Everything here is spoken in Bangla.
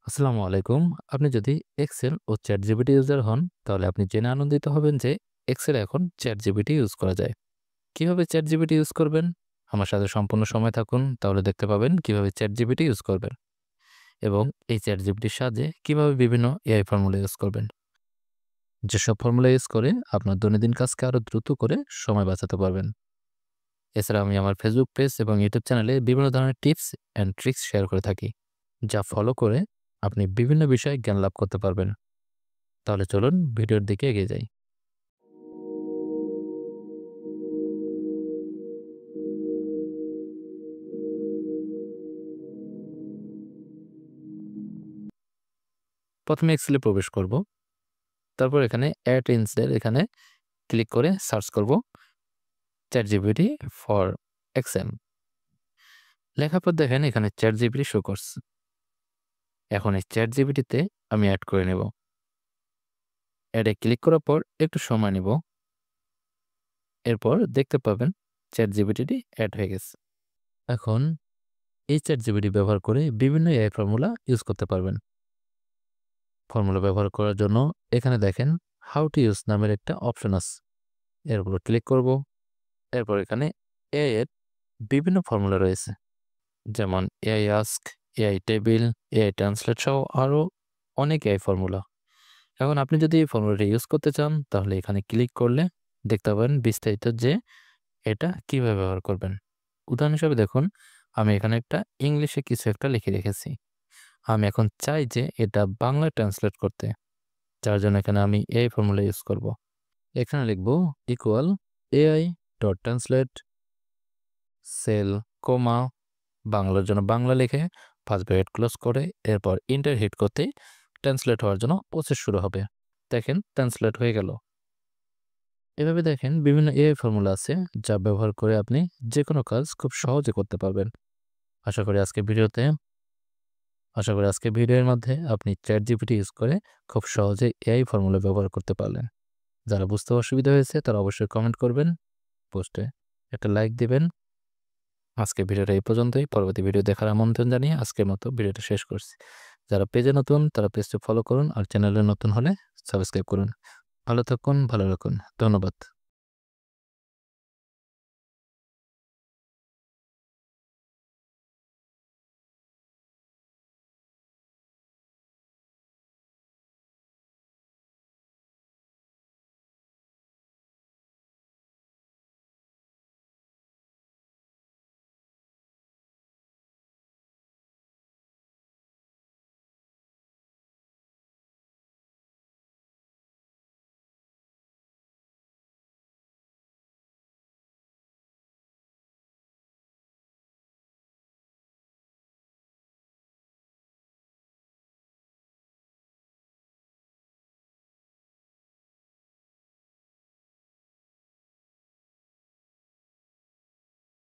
আসসালামু আলাইকুম। আপনি যদি এক্সেল ও চ্যাটজিপিটি ইউজার হন, তাহলে আপনি জেনে আনন্দিত হবেন যে এক্সেল এখন চ্যাটজিপিটি ইউজ করা যায়। কিভাবে চ্যাটজিপিটি ইউজ করবেন? আমার সাথে সম্পূর্ণ সময় থাকুন, তাহলে দেখতে পাবেন কিভাবে চ্যাটজিপিটি ইউজ করবেন এবং এই চ্যাটজিপিটির সাহায্যে কিভাবে বিভিন্ন এআই ফর্মুলা ইউজ করবেন। যেসব ফর্মুলা ইউজ করে আপনার দৈনন্দিন কাজকে আরো দ্রুত করে সময় বাঁচাতে পারবেন। এছাড়া আমি আমার ফেসবুক পেজ এবং ইউটিউব চ্যানেলে বিভিন্ন ধরনের টিপস অ্যান্ড ট্রিক্স শেয়ার করে থাকি, যা ফলো করে আপনি বিভিন্ন বিষয়ে জ্ঞান লাভ করতে পারবেন। তাহলে চলুন ভিডিওর দিকে এগিয়ে যাই। প্রথমে এক্সেলে প্রবেশ করব। তারপর এখানে অ্যাড ইনস্টেড এখানে ক্লিক করে সার্চ করব ChatGPT ফর এক্সেল। লেখার পর দেখেন এখানে ChatGPT শো করছে। এখন এই ChatGPT তে আমি অ্যাড করে নেব। অ্যাডে ক্লিক করার পর একটু সময় নেব। এরপর দেখতে পাবেন ChatGPT টি অ্যাড হয়ে গেছে। এখন এই ChatGPT ব্যবহার করে বিভিন্ন এআই ফর্মুলা ইউজ করতে পারবেন। ফর্মুলা ব্যবহার করার জন্য এখানে দেখেন হাউ টু ইউজ নামের একটা অপশন আছে। এর উপর ক্লিক করব। এরপর এখানে এআই এর বিভিন্ন ফর্মুলা রয়েছে, যেমন AI ask, AI table, AI translate সহ আরও অনেক এআই ফর্মুলা। এখন আপনি যদি এই ফর্মুলাটা ইউজ করতে চান, তাহলে এখানে ক্লিক করলে দেখতে পাবেন বিস্তারিত যে এটা কিভাবে ব্যবহার করবেন। উদাহরণ হিসেবে দেখুন, আমি এখানে একটা ইংলিশে কিছু একটা লিখে রেখেছি। আমি এখন চাই যে এটা বাংলায় ট্রান্সলেট করতে, যার জন্য এখানে আমি এআই ফর্মুলা ইউজ করব। এখানে লিখব equal AI dot translate cell comma বাংলার জন্য বাংলা লিখে ফার্স্ট ব্র্যাকেট ক্লোজ করে এরপর এন্টার হিট করতেই ট্রান্সলেট হওয়ার জন্য প্রসেস শুরু হবে। দেখেন ট্রান্সলেট হয়ে গেল। এভাবে দেখেন বিভিন্ন এআই ফর্মুলা আছে, যা ব্যবহার করে আপনি যে কোনো কাজ খুব সহজে করতে পারবেন। আশা করি আজকে ভিডিওর মধ্যে আপনি ChatGPT ইউজ করে খুব সহজে এআই ফর্মুলা ব্যবহার করতে পারলেন। যারা বুঝতে অসুবিধা হয়েছে তারা অবশ্যই কমেন্ট করবেন, পোস্টে একটা লাইক দিবেন। আজকের ভিডিওটা এই পর্যন্তই। পরবর্তী ভিডিও দেখার আমন্ত্রণ জানিয়ে আজকের মতো ভিডিওটা শেষ করছি। যারা পেজে নতুন তারা পেজটি ফলো করুন আর চ্যানেলে নতুন হলে সাবস্ক্রাইব করুন। ভালো থাকুন, ভালো রাখুন। ধন্যবাদ।